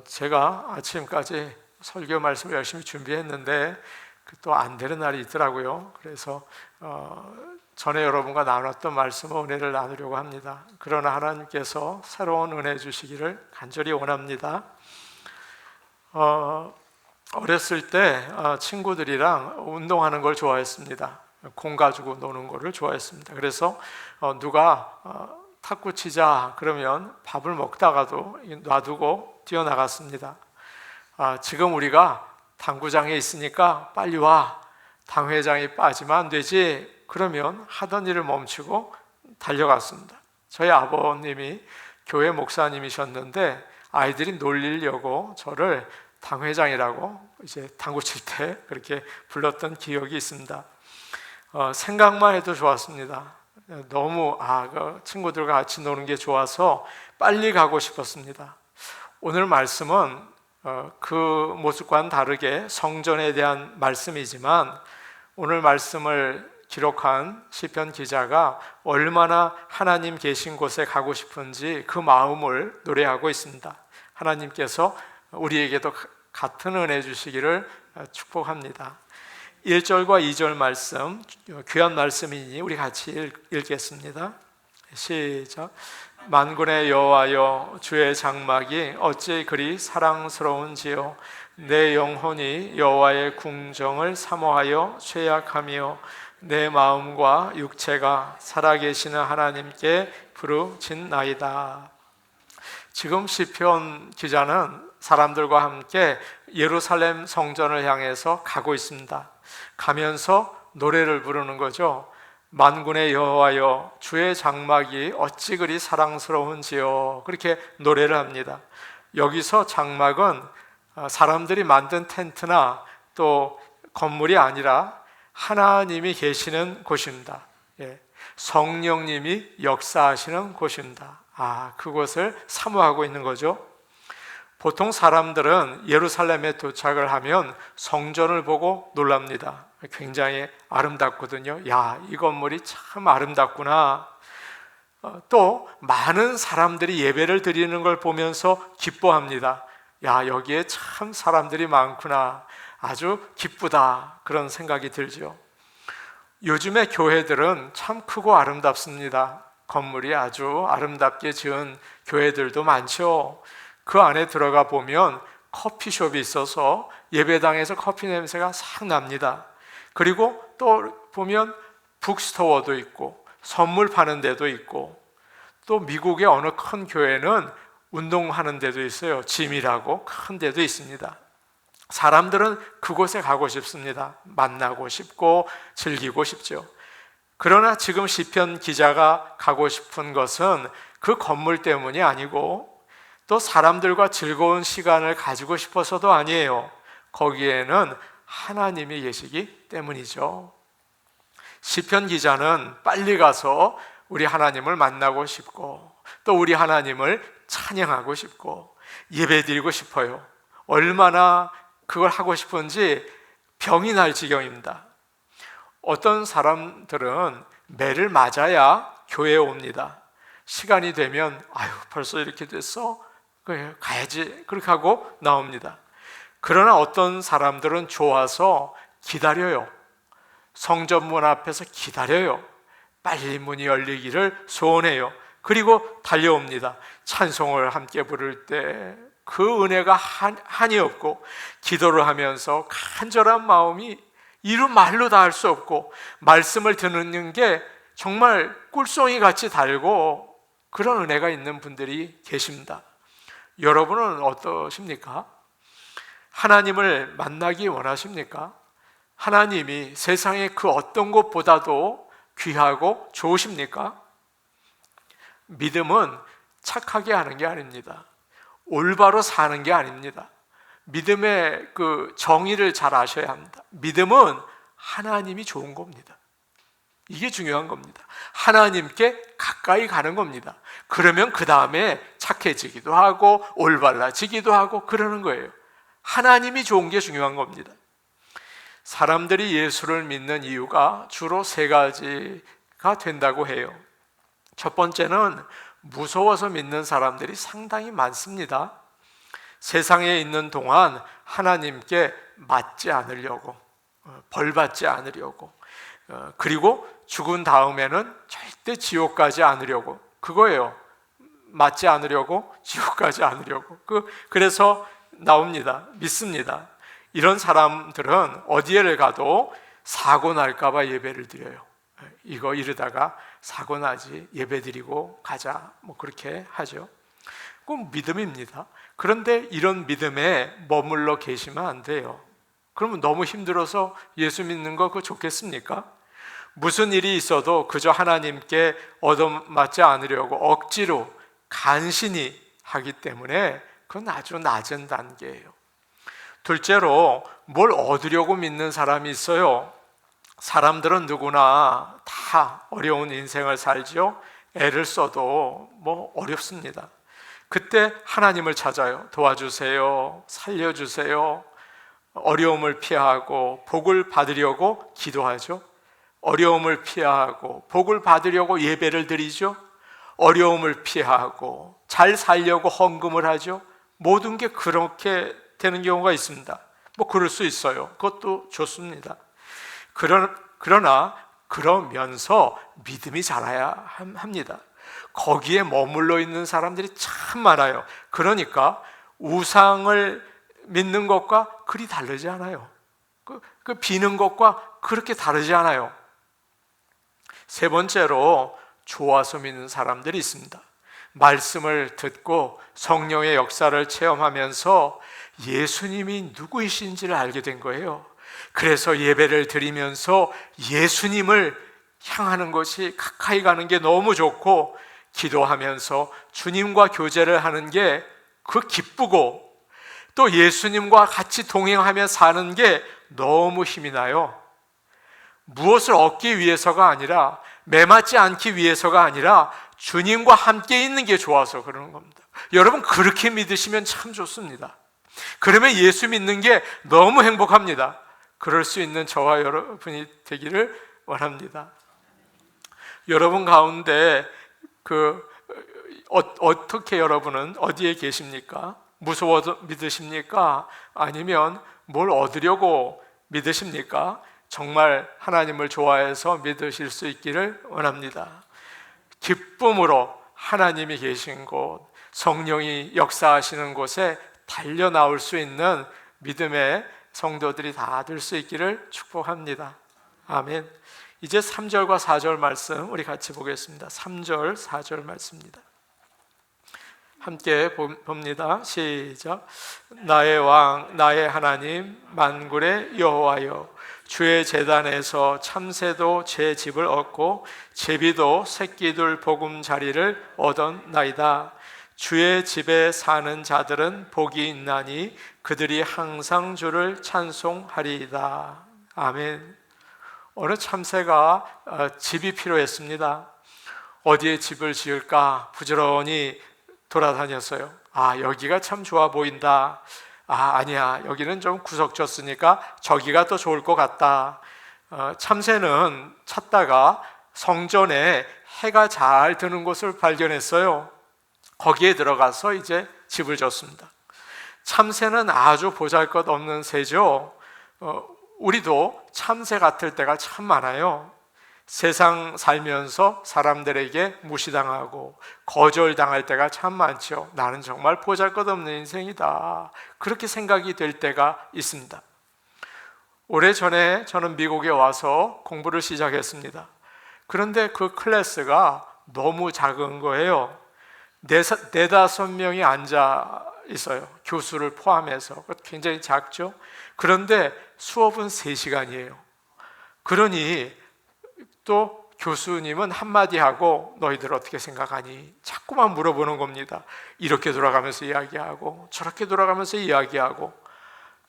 제가 아침까지 설교 말씀을 열심히 준비했는데 또 안 되는 날이 있더라고요. 그래서 전에 여러분과 나눴던 말씀을 은혜를 나누려고 합니다. 그러나 하나님께서 새로운 은혜 주시기를 간절히 원합니다. 어렸을 때 친구들이랑 운동하는 걸 좋아했습니다. 공 가지고 노는 거를 좋아했습니다. 그래서 누가 탁구 치자 그러면 밥을 먹다가도 놔두고 뛰어나갔습니다. 지금 우리가 당구장에 있으니까 빨리 와, 당회장이 빠지면 안 되지, 그러면 하던 일을 멈추고 달려갔습니다. 저희 아버님이 교회 목사님이셨는데 아이들이 놀리려고 저를 당회장이라고 이제 당구 칠 때 그렇게 불렀던 기억이 있습니다. 생각만 해도 좋았습니다. 너무 그 친구들과 같이 노는 게 좋아서 빨리 가고 싶었습니다. 오늘 말씀은 그 모습과는 다르게 성전에 대한 말씀이지만 오늘 말씀을 기록한 시편 기자가 얼마나 하나님 계신 곳에 가고 싶은지 그 마음을 노래하고 있습니다. 하나님께서 우리에게도 같은 은혜 주시기를 축복합니다. 1절과 2절 말씀, 귀한 말씀이니 우리 같이 읽겠습니다. 시작. 만군의 여호와여, 주의 장막이 어찌 그리 사랑스러운지요. 내 영혼이 여호와의 궁정을 사모하여 죄악하며 내 마음과 육체가 살아계시는 하나님께 부르짖나이다. 지금 시편 기자는 사람들과 함께 예루살렘 성전을 향해서 가고 있습니다. 가면서 노래를 부르는 거죠. 만군의 여호와여, 주의 장막이 어찌 그리 사랑스러운지요. 그렇게 노래를 합니다. 여기서 장막은 사람들이 만든 텐트나 또 건물이 아니라 하나님이 계시는 곳입니다. 성령님이 역사하시는 곳입니다. 그곳을 사모하고 있는 거죠. 보통 사람들은 예루살렘에 도착을 하면 성전을 보고 놀랍니다. 굉장히 아름답거든요. 이 건물이 참 아름답구나. 또 많은 사람들이 예배를 드리는 걸 보면서 기뻐합니다. 여기에 참 사람들이 많구나. 아주 기쁘다. 그런 생각이 들죠. 요즘의 교회들은 참 크고 아름답습니다. 건물이 아주 아름답게 지은 교회들도 많죠. 그 안에 들어가 보면 커피숍이 있어서 예배당에서 커피 냄새가 싹 납니다. 그리고 또 보면 북스토어도 있고 선물 파는 데도 있고, 또 미국의 어느 큰 교회는 운동하는 데도 있어요. 짐이라고 큰 데도 있습니다. 사람들은 그곳에 가고 싶습니다. 만나고 싶고 즐기고 싶죠. 그러나 지금 시편 기자가 가고 싶은 것은 그 건물 때문이 아니고 또 사람들과 즐거운 시간을 가지고 싶어서도 아니에요. 거기에는 하나님이 계시기 때문이죠. 시편 기자는 빨리 가서 우리 하나님을 만나고 싶고 또 우리 하나님을 찬양하고 싶고 예배드리고 싶어요. 얼마나 그걸 하고 싶은지 병이 날 지경입니다. 어떤 사람들은 매를 맞아야 교회에 옵니다. 시간이 되면 벌써 이렇게 됐어? 그래, 가야지. 그렇게 하고 나옵니다. 그러나 어떤 사람들은 좋아서 기다려요. 성전문 앞에서 기다려요. 빨리 문이 열리기를 소원해요. 그리고 달려옵니다. 찬송을 함께 부를 때 그 은혜가 한이 없고 기도를 하면서 간절한 마음이 이루 말로 다 할 수 없고 말씀을 듣는 게 정말 꿀송이 같이 달고 그런 은혜가 있는 분들이 계십니다. 여러분은 어떠십니까? 하나님을 만나기 원하십니까? 하나님이 세상의 그 어떤 것보다도 귀하고 좋으십니까? 믿음은 착하게 하는 게 아닙니다. 올바로 사는 게 아닙니다. 믿음의 그 정의를 잘 아셔야 합니다. 믿음은 하나님이 좋은 겁니다. 이게 중요한 겁니다. 하나님께 가까이 가는 겁니다. 그러면 그 다음에 착해지기도 하고 올바라지기도 하고 그러는 거예요. 하나님이 좋은 게 중요한 겁니다. 사람들이 예수를 믿는 이유가 주로 3가지가 된다고 해요. 첫 번째는 무서워서 믿는 사람들이 상당히 많습니다. 세상에 있는 동안 하나님께 맞지 않으려고, 벌받지 않으려고, 그리고 죽은 다음에는 절대 지옥 가지 않으려고, 그거예요. 맞지 않으려고, 지옥 가지 않으려고. 그래서 나옵니다. 믿습니다. 이런 사람들은 어디에를 가도 사고 날까봐 예배를 드려요. 이거 이러다가 사고 나지, 예배 드리고 가자, 뭐 그렇게 하죠. 그건 믿음입니다. 그런데 이런 믿음에 머물러 계시면 안 돼요. 그러면 너무 힘들어서 예수 믿는 거 그거 좋겠습니까? 무슨 일이 있어도 그저 하나님께 얻어맞지 않으려고 억지로 간신히 하기 때문에 그건 아주 낮은 단계예요. 둘째로, 뭘 얻으려고 믿는 사람이 있어요. 사람들은 누구나 다 어려운 인생을 살죠. 애를 써도 뭐 어렵습니다. 그때 하나님을 찾아요. 도와주세요, 살려주세요. 어려움을 피하고 복을 받으려고 기도하죠. 어려움을 피하고 복을 받으려고 예배를 드리죠. 어려움을 피하고 잘 살려고 헌금을 하죠. 모든 게 그렇게 되는 경우가 있습니다. 뭐 그럴 수 있어요. 그것도 좋습니다. 그러나 그러면서 믿음이 자라야 합니다. 거기에 머물러 있는 사람들이 참 많아요. 그러니까 우상을 믿는 것과 그리 다르지 않아요. 그 비는 것과 그렇게 다르지 않아요. 세 번째로, 좋아서 믿는 사람들이 있습니다. 말씀을 듣고 성령의 역사를 체험하면서 예수님이 누구이신지를 알게 된 거예요. 그래서 예배를 드리면서 예수님을 향하는 것이, 가까이 가는 게 너무 좋고, 기도하면서 주님과 교제를 하는 게 그 기쁘고, 또 예수님과 같이 동행하며 사는 게 너무 힘이 나요. 무엇을 얻기 위해서가 아니라, 매맞지 않기 위해서가 아니라 주님과 함께 있는 게 좋아서 그러는 겁니다. 여러분, 그렇게 믿으시면 참 좋습니다. 그러면 예수 믿는 게 너무 행복합니다. 그럴 수 있는 저와 여러분이 되기를 원합니다. 여러분 가운데 어떻게 여러분은 어디에 계십니까? 무서워서 믿으십니까? 아니면 뭘 얻으려고 믿으십니까? 정말 하나님을 좋아해서 믿으실 수 있기를 원합니다. 기쁨으로 하나님이 계신 곳, 성령이 역사하시는 곳에 달려 나올 수 있는 믿음의 성도들이 다 될 수 있기를 축복합니다. 아멘. 이제 3절과 4절 말씀 우리 같이 보겠습니다. 3절, 4절 말씀입니다. 함께 봅니다. 시작. 나의 왕, 나의 하나님, 만군의 여호와여, 주의 제단에서 참새도 제 집을 얻고 제비도 새끼들 보금자리를 얻었나이다. 주의 집에 사는 자들은 복이 있나니 그들이 항상 주를 찬송하리이다. 아멘. 어느 참새가 집이 필요했습니다. 어디에 집을 지을까 부지런히 돌아다녔어요. 여기가 참 좋아 보인다. 아니야, 여기는 좀 구석졌으니까 저기가 더 좋을 것 같다. 참새는 찾다가 성전에 해가 잘 드는 곳을 발견했어요. 거기에 들어가서 이제 집을 졌습니다. 참새는 아주 보잘것없는 새죠. 우리도 참새 같을 때가 참 많아요. 세상 살면서 사람들에게 무시당하고 거절당할 때가 참 많죠. 나는 정말 보잘것없는 인생이다, 그렇게 생각이 될 때가 있습니다. 오래전에 저는 미국에 와서 공부를 시작했습니다. 그런데 그 클래스가 너무 작은 거예요. 4-5명이 앉아 있어요. 교수를 포함해서. 굉장히 작죠. 그런데 수업은 3시간이에요. 그러니 또 교수님은 한마디 하고 너희들 어떻게 생각하니? 자꾸만 물어보는 겁니다. 이렇게 돌아가면서 이야기하고 저렇게 돌아가면서 이야기하고,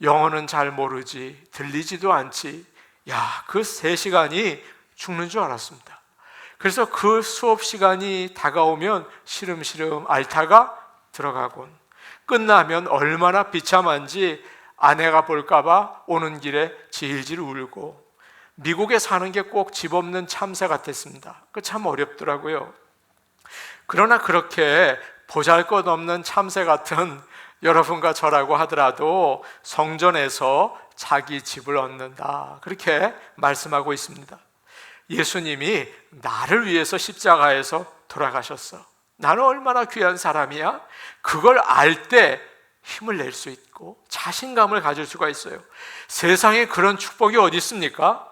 영어는 잘 모르지, 들리지도 않지. 그 3시간이 죽는 줄 알았습니다. 그래서 그 수업 시간이 다가오면 시름시름 앓다가 들어가곤, 끝나면 얼마나 비참한지 아내가 볼까봐 오는 길에 질질 울고, 미국에 사는 게 꼭 집 없는 참새 같았습니다. 그 참 어렵더라고요. 그러나 그렇게 보잘것없는 참새 같은 여러분과 저라고 하더라도 성전에서 자기 집을 얻는다, 그렇게 말씀하고 있습니다. 예수님이 나를 위해서 십자가에서 돌아가셨어. 나는 얼마나 귀한 사람이야? 그걸 알 때 힘을 낼 수 있고 자신감을 가질 수가 있어요. 세상에 그런 축복이 어디 있습니까?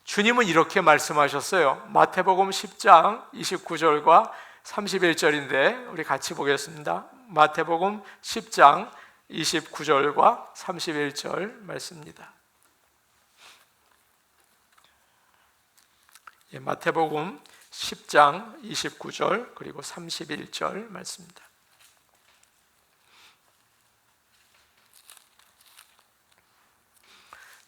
주님은 이렇게 말씀하셨어요. 마태복음 10장 29절과 31절인데 우리 같이 보겠습니다. 마태복음 10장 29절과 31절 말씀입니다. 마태복음 10장 29절 그리고 31절 말씀입니다.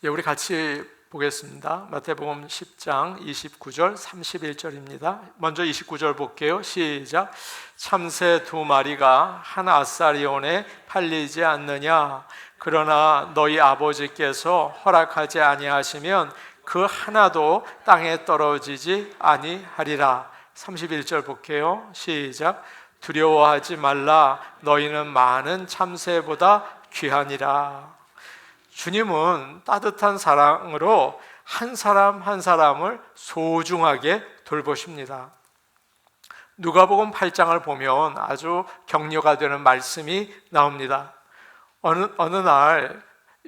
우리 같이 보겠습니다. 마태복음 10장 29절 31절입니다. 먼저 29절 볼게요. 시작. 참새 2마리가 한 아사리온에 팔리지 않느냐? 그러나 너희 아버지께서 허락하지 아니하시면 그 하나도 땅에 떨어지지 아니하리라. 31절 볼게요. 시작. 두려워하지 말라. 너희는 많은 참새보다 귀하니라. 주님은 따뜻한 사랑으로 한 사람 한 사람을 소중하게 돌보십니다. 누가복음 8장을 보면 아주 격려가 되는 말씀이 나옵니다. 어느 날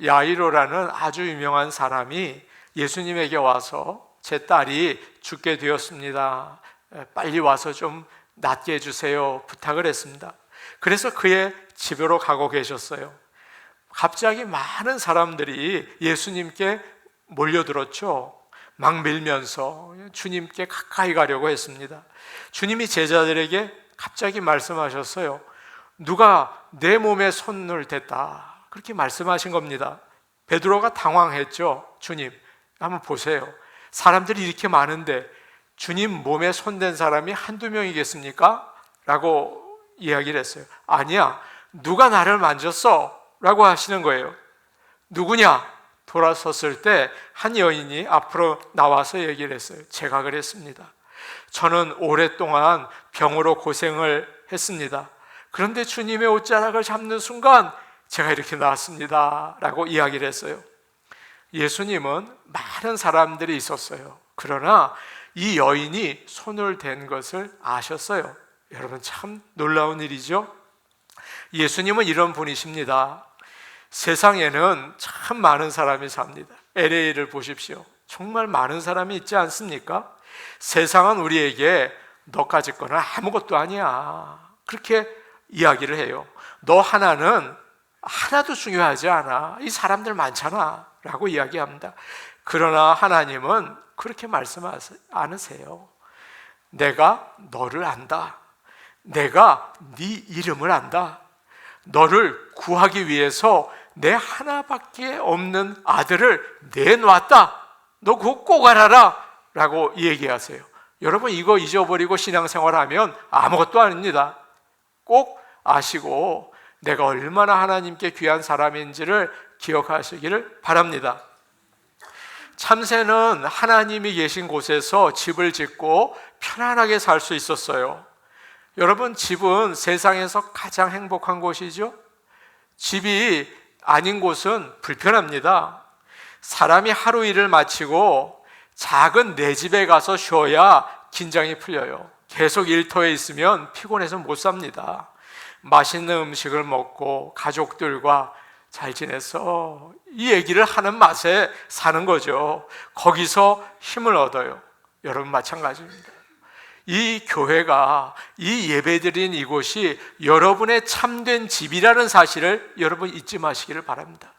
야이로라는 아주 유명한 사람이 예수님에게 와서 제 딸이 죽게 되었습니다. 빨리 와서 좀 낫게 해주세요. 부탁을 했습니다. 그래서 그의 집으로 가고 계셨어요. 갑자기 많은 사람들이 예수님께 몰려들었죠. 막 밀면서 주님께 가까이 가려고 했습니다. 주님이 제자들에게 갑자기 말씀하셨어요. 누가 내 몸에 손을 댔다, 그렇게 말씀하신 겁니다. 베드로가 당황했죠. 주님, 한번 보세요. 사람들이 이렇게 많은데 주님 몸에 손댄 사람이 한두 명이겠습니까? 라고 이야기를 했어요. 아니야, 누가 나를 만졌어? 라고 하시는 거예요. 누구냐? 돌아섰을 때 한 여인이 앞으로 나와서 얘기를 했어요. 제가 그랬습니다. 저는 오랫동안 병으로 고생을 했습니다. 그런데 주님의 옷자락을 잡는 순간 제가 이렇게 나았습니다. 라고 이야기를 했어요. 예수님은 많은 사람들이 있었어요. 그러나 이 여인이 손을 댄 것을 아셨어요. 여러분, 참 놀라운 일이죠? 예수님은 이런 분이십니다. 세상에는 참 많은 사람이 삽니다. LA를 보십시오. 정말 많은 사람이 있지 않습니까? 세상은 우리에게 너까지 거는 아무것도 아니야, 그렇게 이야기를 해요. 너 하나는 하나도 중요하지 않아, 이 사람들 많잖아 라고 이야기합니다. 그러나 하나님은 그렇게 말씀하지 않으세요. 내가 너를 안다. 내가 네 이름을 안다. 너를 구하기 위해서 내 하나밖에 없는 아들을 내놓았다. 너 그거 꼭 알아라 라고 얘기하세요. 여러분, 이거 잊어버리고 신앙생활하면 아무것도 아닙니다. 꼭 아시고 내가 얼마나 하나님께 귀한 사람인지를 기억하시기를 바랍니다. 참새는 하나님이 계신 곳에서 집을 짓고 편안하게 살 수 있었어요. 여러분, 집은 세상에서 가장 행복한 곳이죠. 집이 아닌 곳은 불편합니다. 사람이 하루 일을 마치고 작은 내 집에 가서 쉬어야 긴장이 풀려요. 계속 일터에 있으면 피곤해서 못 삽니다. 맛있는 음식을 먹고 가족들과 잘 지내서 이 얘기를 하는 맛에 사는 거죠. 거기서 힘을 얻어요. 여러분, 마찬가지입니다. 이 교회가, 이 예배드린 이곳이 여러분의 참된 집이라는 사실을 여러분 잊지 마시기를 바랍니다.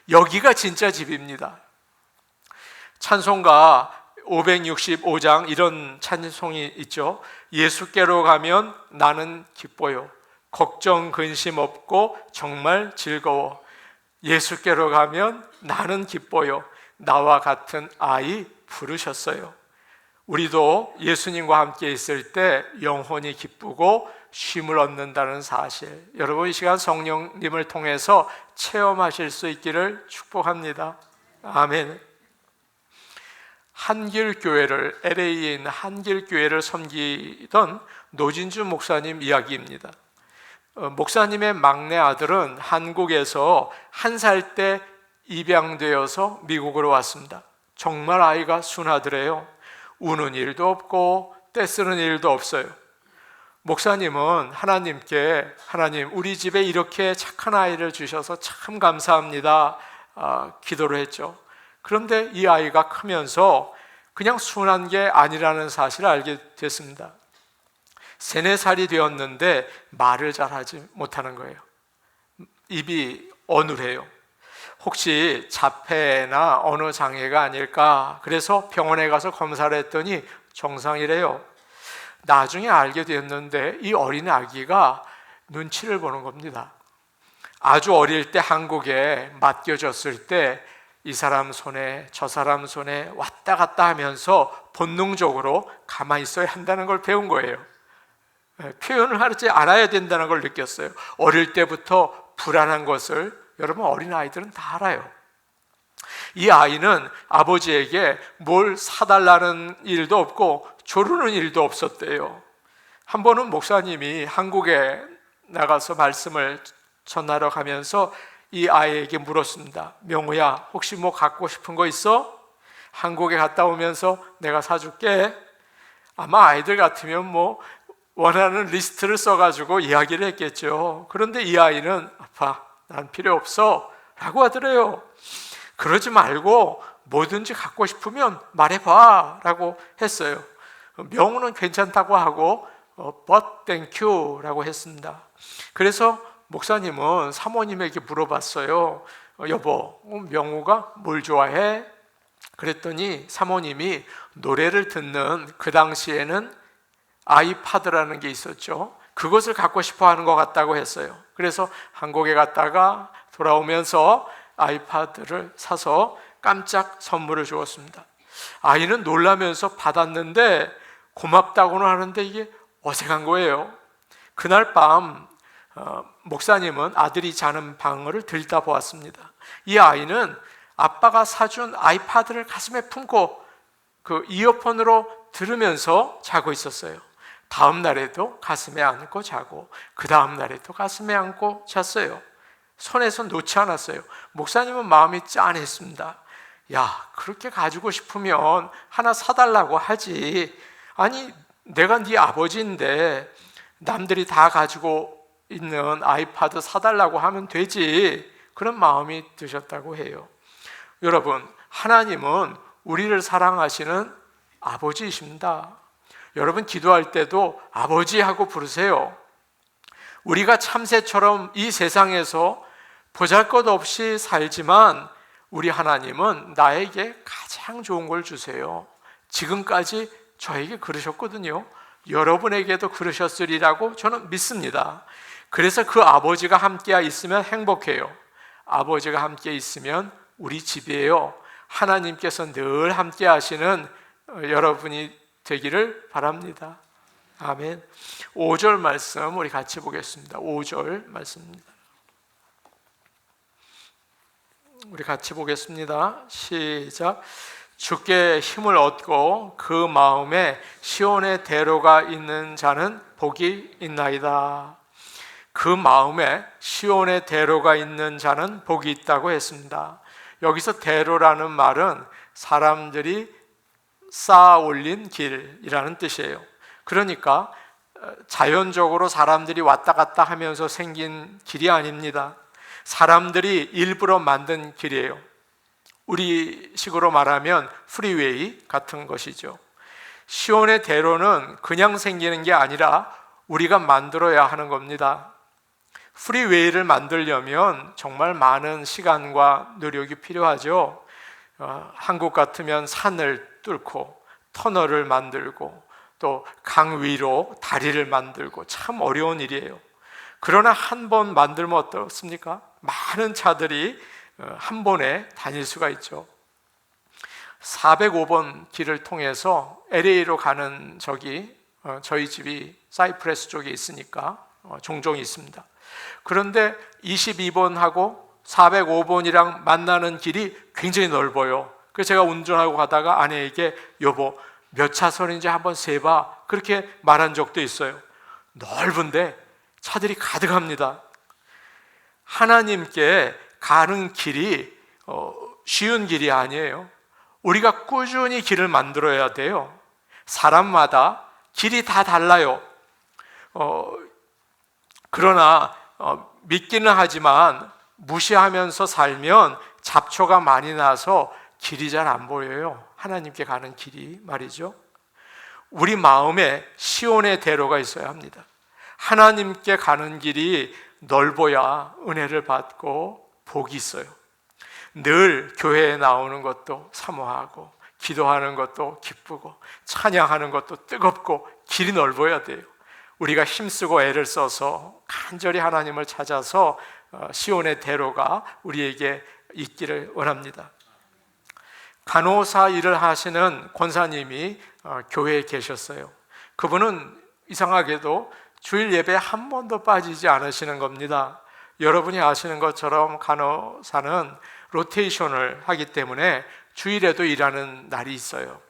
여기가 진짜 집입니다. 찬송가 565장 이런 찬송이 있죠. 예수께로 가면 나는 기뻐요. 걱정 근심 없고 정말 즐거워. 예수께로 가면 나는 기뻐요. 나와 같은 아이 부르셨어요. 우리도 예수님과 함께 있을 때 영혼이 기쁘고 쉼을 얻는다는 사실, 여러분 이 시간 성령님을 통해서 체험하실 수 있기를 축복합니다. 아멘. 한길교회를, LA에 있는 한길교회를 섬기던 노진주 목사님 이야기입니다. 목사님의 막내 아들은 한국에서 1살 때 입양되어서 미국으로 왔습니다. 정말 아이가 순하더래요. 우는 일도 없고 떼쓰는 일도 없어요. 목사님은 하나님께, 하나님 우리 집에 이렇게 착한 아이를 주셔서 참 감사합니다 기도를 했죠. 그런데 이 아이가 크면서 그냥 순한 게 아니라는 사실을 알게 됐습니다. 3, 4살이 되었는데 말을 잘 하지 못하는 거예요. 입이 어눌해요. 혹시 자폐나 언어 장애가 아닐까? 그래서 병원에 가서 검사를 했더니 정상이래요. 나중에 알게 됐는데 이 어린 아기가 눈치를 보는 겁니다. 아주 어릴 때 한국에 맡겨졌을 때 이 사람 손에 저 사람 손에 왔다 갔다 하면서 본능적으로 가만히 있어야 한다는 걸 배운 거예요. 표현을 하지 않아야 된다는 걸 느꼈어요. 어릴 때부터 불안한 것을 여러분 어린 아이들은 다 알아요. 이 아이는 아버지에게 뭘 사달라는 일도 없고 조르는 일도 없었대요. 한 번은 목사님이 한국에 나가서 말씀을 전하러 가면서 이 아이에게 물었습니다. 명우야, 혹시 뭐 갖고 싶은 거 있어? 한국에 갔다 오면서 내가 사줄게. 아마 아이들 같으면 뭐 원하는 리스트를 써가지고 이야기를 했겠죠. 그런데 이 아이는 아빠, 난 필요 없어 라고 하더래요. 그러지 말고 뭐든지 갖고 싶으면 말해봐 라고 했어요. 명우는 괜찮다고 하고 but thank you 라고 했습니다. 그래서 목사님은 사모님에게 물어봤어요. 여보, 명우가 뭘 좋아해? 그랬더니 사모님이 노래를 듣는 그 당시에는 아이파드라는 게 있었죠. 그것을 갖고 싶어 하는 것 같다고 했어요. 그래서 한국에 갔다가 돌아오면서 아이파드를 사서 깜짝 선물을 주었습니다. 아이는 놀라면서 받았는데 고맙다고는 하는데 이게 어색한 거예요. 그날 밤 목사님은 아들이 자는 방을 들여다보았습니다. 이 아이는 아빠가 사준 아이파드를 가슴에 품고 그 이어폰으로 들으면서 자고 있었어요. 다음 날에도 가슴에 안고 자고 그 다음 날에도 가슴에 안고 잤어요. 손에서 놓지 않았어요. 목사님은 마음이 짠했습니다. 야, 그렇게 가지고 싶으면 하나 사달라고 하지. 아니, 내가 네 아버지인데 남들이 다 가지고 있는 아이파드 사달라고 하면 되지. 그런 마음이 드셨다고 해요. 여러분, 하나님은 우리를 사랑하시는 아버지이십니다. 여러분 기도할 때도 아버지 하고 부르세요. 우리가 참새처럼 이 세상에서 보잘것없이 살지만 우리 하나님은 나에게 가장 좋은 걸 주세요. 지금까지 저에게 그러셨거든요. 여러분에게도 그러셨으리라고 저는 믿습니다. 그래서 그 아버지가 함께 있으면 행복해요. 아버지가 함께 있으면 우리 집이에요. 하나님께서 늘 함께 하시는 여러분이 되기를 바랍니다. 아멘. 5절 말씀 우리 같이 보겠습니다. 5절 말씀입니다. 우리 같이 보겠습니다. 시작. 주께 힘을 얻고 그 마음에 시온의 대로가 있는 자는 복이 있나이다. 그 마음에 시온의 대로가 있는 자는 복이 있다고 했습니다. 여기서 대로라는 말은 사람들이 쌓아 올린 길이라는 뜻이에요. 그러니까 자연적으로 사람들이 왔다 갔다 하면서 생긴 길이 아닙니다. 사람들이 일부러 만든 길이에요. 우리식으로 말하면 프리웨이 같은 것이죠. 시온의 대로는 그냥 생기는 게 아니라 우리가 만들어야 하는 겁니다. 프리웨이를 만들려면 정말 많은 시간과 노력이 필요하죠. 한국 같으면 산을 뚫고 터널을 만들고 또 강 위로 다리를 만들고 참 어려운 일이에요. 그러나 한 번 만들면 어떻습니까? 많은 차들이 한 번에 다닐 수가 있죠. 405번 길을 통해서 LA로 가는 적이 저희 집이 사이프레스 쪽에 있으니까 종종 있습니다. 그런데 22번하고 405번이랑 만나는 길이 굉장히 넓어요. 그래서 제가 운전하고 가다가 아내에게 여보 몇 차선인지 한번 세봐 그렇게 말한 적도 있어요. 넓은데 차들이 가득합니다. 하나님께 가는 길이 쉬운 길이 아니에요. 우리가 꾸준히 길을 만들어야 돼요. 사람마다 길이 다 달라요. 그러나 믿기는 하지만 무시하면서 살면 잡초가 많이 나서 길이 잘 안 보여요. 하나님께 가는 길이 말이죠. 우리 마음에 시온의 대로가 있어야 합니다. 하나님께 가는 길이 넓어야 은혜를 받고 복이 있어요. 늘 교회에 나오는 것도 사모하고 기도하는 것도 기쁘고 찬양하는 것도 뜨겁고 길이 넓어야 돼요. 우리가 힘쓰고 애를 써서 간절히 하나님을 찾아서 시온의 대로가 우리에게 있기를 원합니다. 간호사 일을 하시는 권사님이 교회에 계셨어요. 그분은 이상하게도 주일 예배에 한 번도 빠지지 않으시는 겁니다. 여러분이 아시는 것처럼 간호사는 로테이션을 하기 때문에 주일에도 일하는 날이 있어요.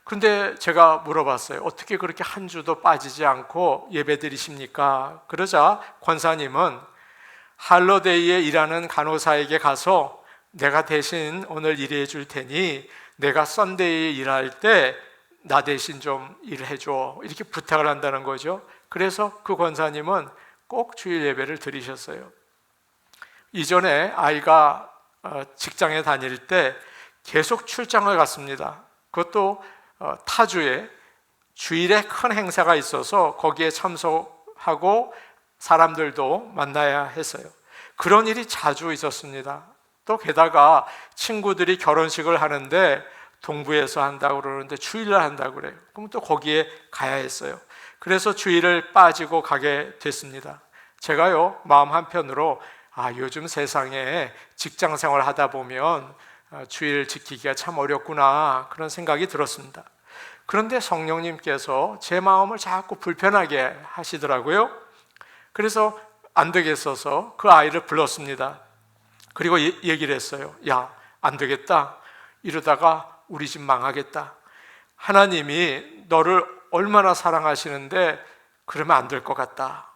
근데 제가 물어봤어요. 어떻게 그렇게 한 주도 빠지지 않고 예배 드리십니까? 그러자 권사님은 할러데이에 일하는 간호사에게 가서 내가 대신 오늘 일해 줄 테니 내가 썬데이에 일할 때 나 대신 좀 일해 줘, 이렇게 부탁을 한다는 거죠. 그래서 그 권사님은 꼭 주일 예배를 드리셨어요. 이전에 아이가 직장에 다닐 때 계속 출장을 갔습니다. 그것도 타주에 주일에 큰 행사가 있어서 거기에 참석하고 사람들도 만나야 했어요. 그런 일이 자주 있었습니다. 또 게다가 친구들이 결혼식을 하는데 동부에서 한다고 그러는데 주일날 한다고 그래요. 그럼 또 거기에 가야 했어요. 그래서 주일을 빠지고 가게 됐습니다. 제가요, 마음 한편으로 요즘 세상에 직장 생활 하다 보면 주일 지키기가 참 어렵구나, 그런 생각이 들었습니다. 그런데 성령님께서 제 마음을 자꾸 불편하게 하시더라고요. 그래서 안 되겠어서 그 아이를 불렀습니다. 그리고 얘기를 했어요. 야, 안 되겠다. 이러다가 우리 집 망하겠다. 하나님이 너를 얼마나 사랑하시는데 그러면 안 될 것 같다.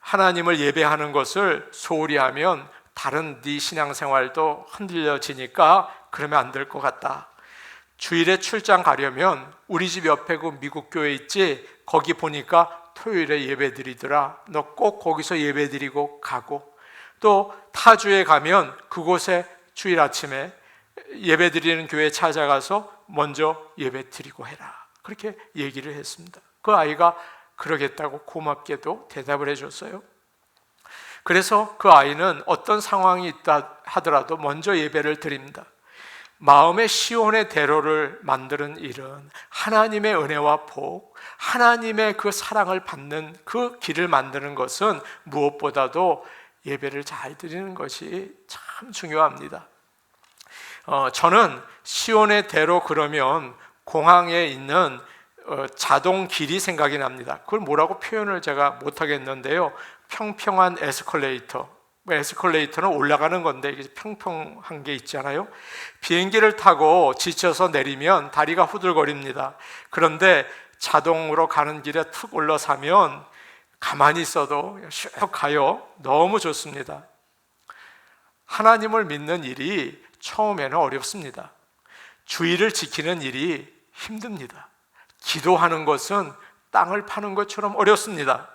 하나님을 예배하는 것을 소홀히 하면 다른 네 신앙생활도 흔들려지니까 그러면 안 될 것 같다. 주일에 출장 가려면 우리 집 옆에 그 미국 교회 있지? 거기 보니까 토요일에 예배 드리더라. 너 꼭 거기서 예배 드리고 가고, 또 타주에 가면 그곳에 주일 아침에 예배 드리는 교회에 찾아가서 먼저 예배 드리고 해라. 그렇게 얘기를 했습니다. 그 아이가 그러겠다고 고맙게도 대답을 해줬어요. 그래서 그 아이는 어떤 상황이 있다 하더라도 먼저 예배를 드립니다. 마음의 시온의 대로를 만드는 일은 하나님의 은혜와 복, 하나님의 그 사랑을 받는 그 길을 만드는 것은 무엇보다도 예배를 잘 드리는 것이 참 중요합니다. 저는 시온의 대로 그러면 공항에 있는 자동 길이 생각이 납니다. 그걸 뭐라고 표현을 제가 못하겠는데요. 평평한 에스컬레이터. 에스컬레이터는 올라가는 건데 이게 평평한 게 있잖아요. 비행기를 타고 지쳐서 내리면 다리가 후들거립니다. 그런데 자동으로 가는 길에 툭 올라서면 가만히 있어도 슉 가요. 너무 좋습니다. 하나님을 믿는 일이 처음에는 어렵습니다. 주의를 지키는 일이 힘듭니다. 기도하는 것은 땅을 파는 것처럼 어렵습니다.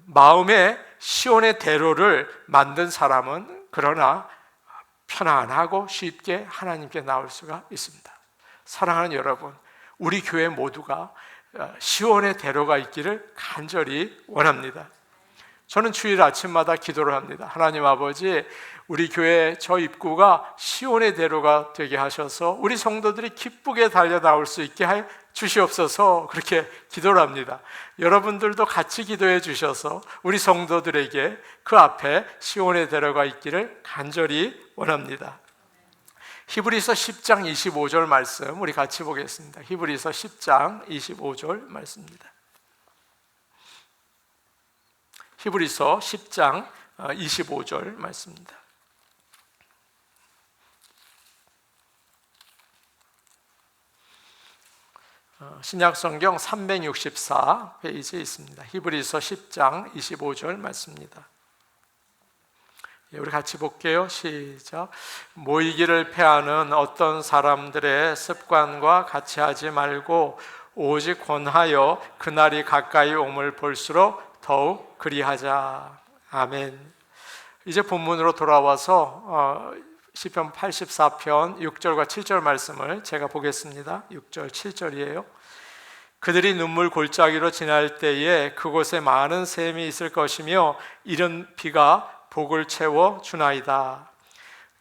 마음의 시온의 대로를 만든 사람은 그러나 편안하고 쉽게 하나님께 나올 수가 있습니다. 사랑하는 여러분, 우리 교회 모두가 시온의 대로가 있기를 간절히 원합니다. 저는 주일 아침마다 기도를 합니다. 하나님 아버지, 우리 교회 저 입구가 시온의 대로가 되게 하셔서 우리 성도들이 기쁘게 달려 나올 수 있게 해 주시옵소서, 그렇게 기도를 합니다. 여러분들도 같이 기도해 주셔서 우리 성도들에게 그 앞에 시온의 대로가 있기를 간절히 원합니다. 히브리서 10장 25절 말씀 우리 같이 보겠습니다. 히브리서 10장 25절 말씀입니다. 히브리서 10장 25절 말씀입니다. 신약성경 364페이지에 있습니다. 히브리서 10장 25절 말씀입니다. 우리 같이 볼게요. 시작. 모이기를 패하는 어떤 사람들의 습관과 같이 하지 말고 오직 권하여 그날이 가까이 옴을 볼수록 더욱 그리하자. 아멘. 이제 본문으로 돌아와서 시편 84편 6절과 7절 말씀을 제가 보겠습니다. 6절 7절이에요. 그들이 눈물 골짜기로 지날 때에 그곳에 많은 샘이 있을 것이며 이른 비가 복을 채워 주나이다.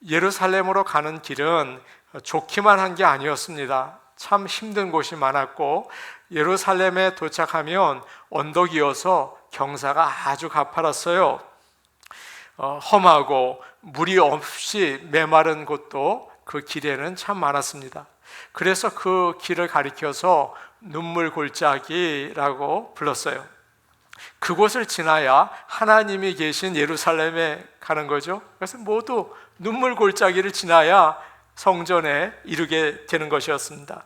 예루살렘으로 가는 길은 좋기만 한 게 아니었습니다. 참 힘든 곳이 많았고 예루살렘에 도착하면 언덕이어서 경사가 아주 가파랐어요. 험하고 물이 없이 메마른 곳도 그 길에는 참 많았습니다. 그래서 그 길을 가리켜서 눈물 골짜기라고 불렀어요. 그곳을 지나야 하나님이 계신 예루살렘에 가는 거죠. 그래서 모두 눈물 골짜기를 지나야 성전에 이르게 되는 것이었습니다.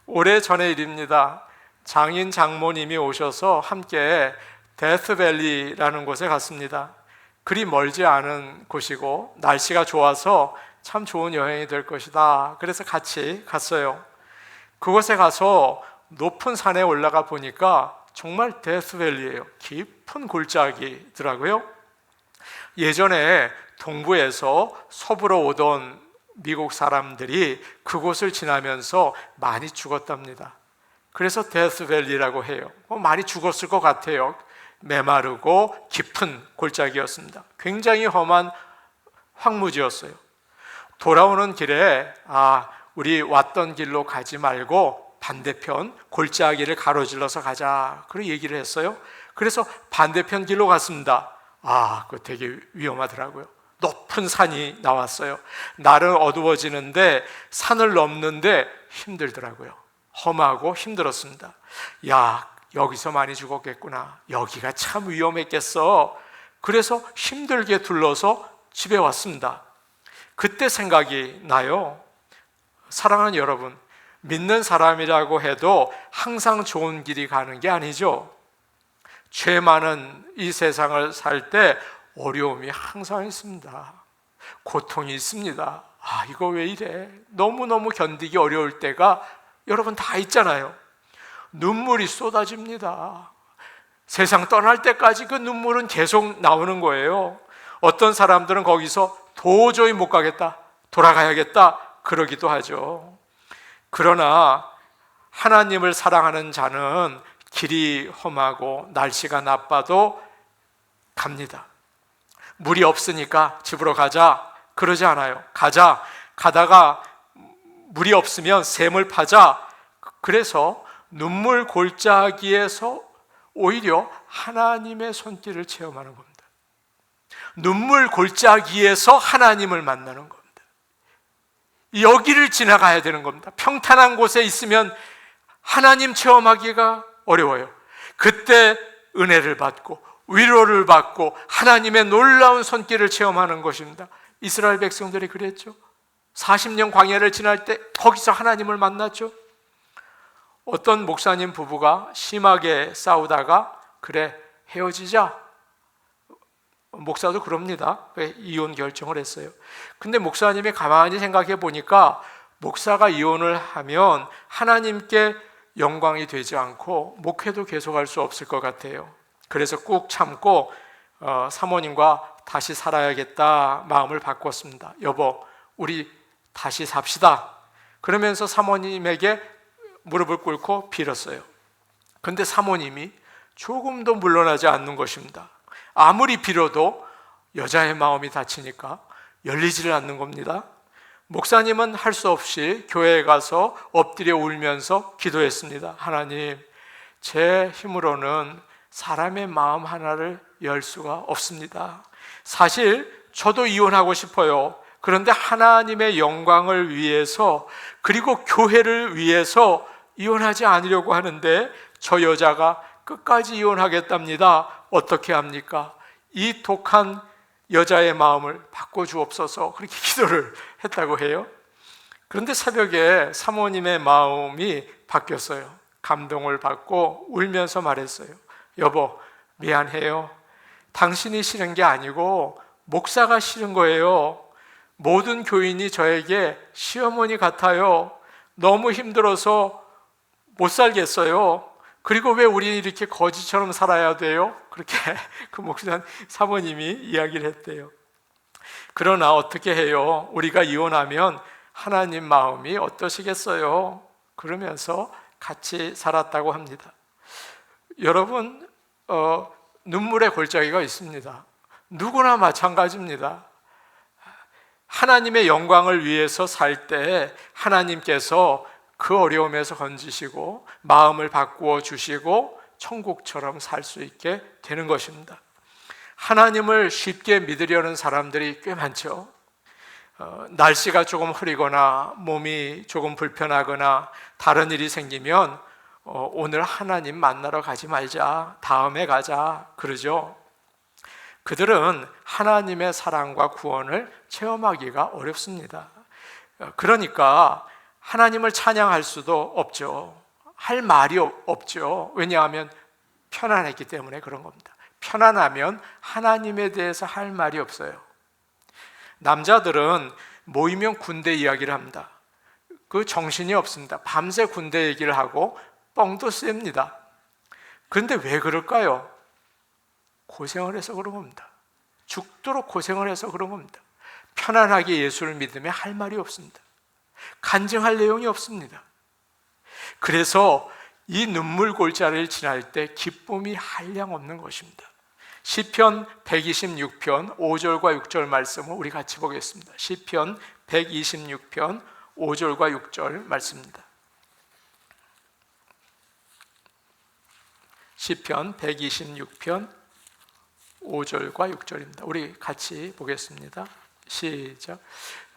오래전의 일입니다. 장인 장모님이 오셔서 함께 데스밸리라는 곳에 갔습니다. 그리 멀지 않은 곳이고 날씨가 좋아서 참 좋은 여행이 될 것이다. 그래서 같이 갔어요. 그곳에 가서 높은 산에 올라가 보니까 정말 데스밸리예요. 깊은 골짜기더라고요. 예전에 동부에서 서부로 오던 미국 사람들이 그곳을 지나면서 많이 죽었답니다. 그래서 데스밸리라고 해요. 많이 죽었을 것 같아요. 메마르고 깊은 골짜기였습니다. 굉장히 험한 황무지였어요. 돌아오는 길에 우리 왔던 길로 가지 말고 반대편 골짜기를 가로질러서 가자. 그렇게 얘기를 했어요. 그래서 반대편 길로 갔습니다. 그거 되게 위험하더라고요. 높은 산이 나왔어요. 날은 어두워지는데 산을 넘는데 힘들더라고요. 험하고 힘들었습니다. 여기서 많이 죽었겠구나. 여기가 참 위험했겠어. 그래서 힘들게 둘러서 집에 왔습니다. 그때 생각이 나요. 사랑하는 여러분, 믿는 사람이라고 해도 항상 좋은 길이 가는 게 아니죠. 죄 많은 이 세상을 살 때 어려움이 항상 있습니다. 고통이 있습니다. 이거 왜 이래? 너무너무 견디기 어려울 때가 여러분 다 있잖아요. 눈물이 쏟아집니다. 세상 떠날 때까지 그 눈물은 계속 나오는 거예요. 어떤 사람들은 거기서 도저히 못 가겠다, 돌아가야겠다 그러기도 하죠. 그러나 하나님을 사랑하는 자는 길이 험하고 날씨가 나빠도 갑니다. 물이 없으니까 집으로 가자 그러지 않아요. 가다가 물이 없으면 샘을 파자. 그래서 눈물 골짜기에서 오히려 하나님의 손길을 체험하는 겁니다. 눈물 골짜기에서 하나님을 만나는 겁니다. 여기를 지나가야 되는 겁니다. 평탄한 곳에 있으면 하나님 체험하기가 어려워요. 그때 은혜를 받고 위로를 받고 하나님의 놀라운 손길을 체험하는 것입니다. 이스라엘 백성들이 그랬죠. 40년 광야를 지날 때 거기서 하나님을 만났죠. 어떤 목사님 부부가 심하게 싸우다가 그래 헤어지자. 목사도 그럽니다. 이혼 결정을 했어요. 근데 목사님이 가만히 생각해 보니까 목사가 이혼을 하면 하나님께 영광이 되지 않고 목회도 계속할 수 없을 것 같아요. 그래서 꾹 참고 사모님과 다시 살아야겠다 마음을 바꿨습니다. 여보, 우리 다시 삽시다. 그러면서 사모님에게 무릎을 꿇고 빌었어요. 근데 사모님이 조금도 물러나지 않는 것입니다. 아무리 빌어도 여자의 마음이 다치니까 열리지를 않는 겁니다. 목사님은 할 수 없이 교회에 가서 엎드려 울면서 기도했습니다. 하나님, 제 힘으로는 사람의 마음 하나를 열 수가 없습니다. 사실 저도 이혼하고 싶어요. 그런데 하나님의 영광을 위해서 그리고 교회를 위해서 이혼하지 않으려고 하는데 저 여자가 끝까지 이혼하겠답니다. 어떻게 합니까? 이 독한 여자의 마음을 바꿔주옵소서. 그렇게 기도를 했다고 해요. 그런데 새벽에 사모님의 마음이 바뀌었어요. 감동을 받고 울면서 말했어요. 여보, 미안해요. 당신이 싫은 게 아니고 목사가 싫은 거예요. 모든 교인이 저에게 시어머니 같아요. 너무 힘들어서 못 살겠어요. 그리고 왜 우리 이렇게 거지처럼 살아야 돼요? 그렇게 그 목사 사모님이 이야기를 했대요. 그러나 어떻게 해요? 우리가 이혼하면 하나님 마음이 어떠시겠어요? 그러면서 같이 살았다고 합니다. 여러분, 눈물의 골짜기가 있습니다. 누구나 마찬가지입니다. 하나님의 영광을 위해서 살 때 하나님께서 그 어려움에서 건지시고 마음을 바꾸어 주시고 천국처럼 살 수 있게 되는 것입니다. 하나님을 쉽게 믿으려는 사람들이 꽤 많죠. 날씨가 조금 흐리거나 몸이 조금 불편하거나 다른 일이 생기면 오늘 하나님 만나러 가지 말자, 다음에 가자 그러죠. 그들은 하나님의 사랑과 구원을 체험하기가 어렵습니다. 그러니까 하나님을 찬양할 수도 없죠. 할 말이 없죠. 왜냐하면 편안했기 때문에 그런 겁니다. 편안하면 하나님에 대해서 할 말이 없어요. 남자들은 모이면 군대 이야기를 합니다. 그 정신이 없습니다. 밤새 군대 얘기를 하고 뻥도 씁니다. 그런데 왜 그럴까요? 고생을 해서 그런 겁니다. 죽도록 고생을 해서 그런 겁니다. 편안하게 예수를 믿으면 할 말이 없습니다. 간증할 내용이 없습니다. 그래서 이 눈물 골짜기를 지날 때 기쁨이 한량 없는 것입니다. 시편 126편 5절과 6절 말씀을 우리 같이 보겠습니다. 시편 126편 5절과 6절 말씀입니다. 시편 126편 5절과 6절입니다. 우리 같이 보겠습니다. 시작.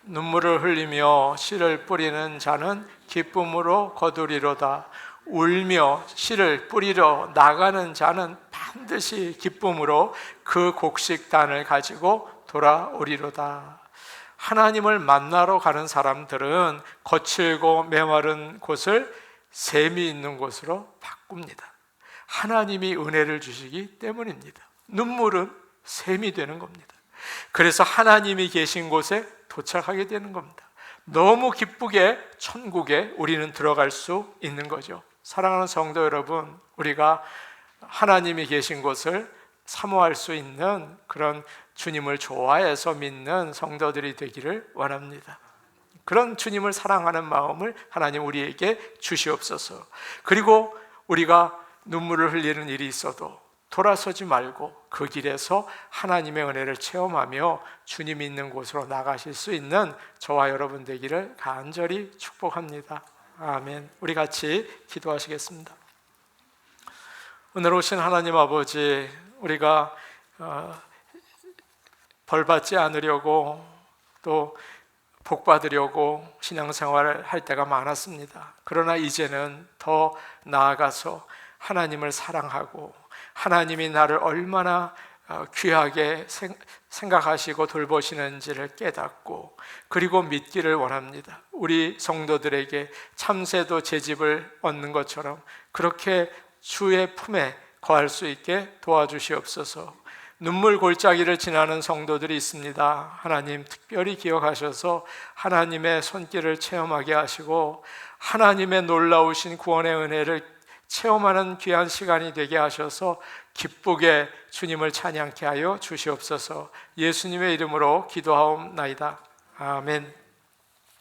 눈물을 흘리며 씨를 뿌리는 자는 기쁨으로 거두리로다. 울며 씨를 뿌리러 나가는 자는 반드시 기쁨으로 그 곡식단을 가지고 돌아오리로다. 하나님을 만나러 가는 사람들은 거칠고 메마른 곳을 샘이 있는 곳으로 바꿉니다. 하나님이 은혜를 주시기 때문입니다. 눈물은 샘이 되는 겁니다. 그래서 하나님이 계신 곳에 도착하게 되는 겁니다. 너무 기쁘게 천국에 우리는 들어갈 수 있는 거죠. 사랑하는 성도 여러분, 우리가 하나님이 계신 곳을 사모할 수 있는 그런 주님을 좋아해서 믿는 성도들이 되기를 원합니다. 그런 주님을 사랑하는 마음을 하나님 우리에게 주시옵소서. 그리고 우리가 눈물을 흘리는 일이 있어도 돌아서지 말고 그 길에서 하나님의 은혜를 체험하며 주님이 있는 곳으로 나가실 수 있는 저와 여러분 되기를 간절히 축복합니다. 아멘. 우리 같이 기도하시겠습니다. 오늘 오신 하나님 아버지, 우리가 벌받지 않으려고 또 복받으려고 신앙생활을 할 때가 많았습니다. 그러나 이제는 더 나아가서 하나님을 사랑하고 하나님이 나를 얼마나 귀하게 생각하시고 돌보시는지를 깨닫고 그리고 믿기를 원합니다. 우리 성도들에게 참새도 제 집을 얻는 것처럼 그렇게 주의 품에 거할 수 있게 도와주시옵소서. 눈물 골짜기를 지나는 성도들이 있습니다. 하나님 특별히 기억하셔서 하나님의 손길을 체험하게 하시고 하나님의 놀라우신 구원의 은혜를 체험하는 귀한 시간이 되게 하셔서 기쁘게 주님을 찬양케 하여 주시옵소서. 예수님의 이름으로 기도하옵나이다. 아멘.